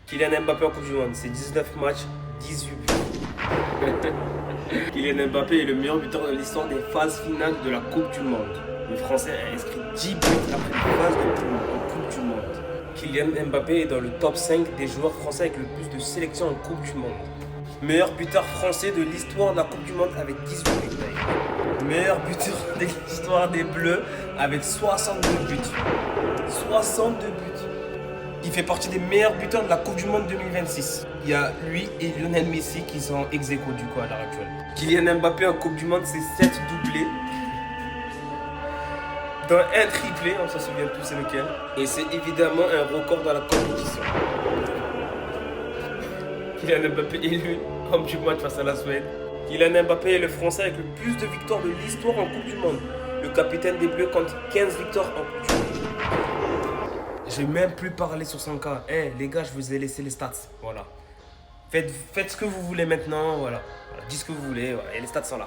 Kylian Mbappé en Coupe du Monde, c'est 19 matchs, 18 buts. Kylian Mbappé est le meilleur buteur de l'histoire des phases finales de la Coupe du Monde. Le Français a inscrit 10 buts après les phases de poule en Coupe du Monde. Kylian Mbappé est dans le top 5 des joueurs français avec le plus de sélections en Coupe du Monde. Meilleur buteur français de l'histoire de la Coupe du Monde avec 18 buts. Meilleur buteur de l'histoire des Bleus avec 62 buts. 62 buts. Il fait partie des meilleurs buteurs de la Coupe du Monde 2026. Il y a lui et Lionel Messi qui sont ex-aequo du coup à l'heure actuelle. Kylian Mbappé en Coupe du Monde, c'est 7 doublés. Dans un triplé, on s'en souvient tous c'est lequel. Et c'est évidemment un record dans la compétition. Kylian Mbappé élu homme du match face à la Suède. Kylian Mbappé est le Français avec le plus de victoires de l'histoire en Coupe du Monde. Le capitaine des Bleus compte 15 victoires en Coupe du Monde. J'ai même plus parlé sur son cas. Les gars, je vous ai laissé les stats. Voilà. Faites ce que vous voulez maintenant. Voilà. Dites ce que vous voulez. Voilà. Et les stats sont là.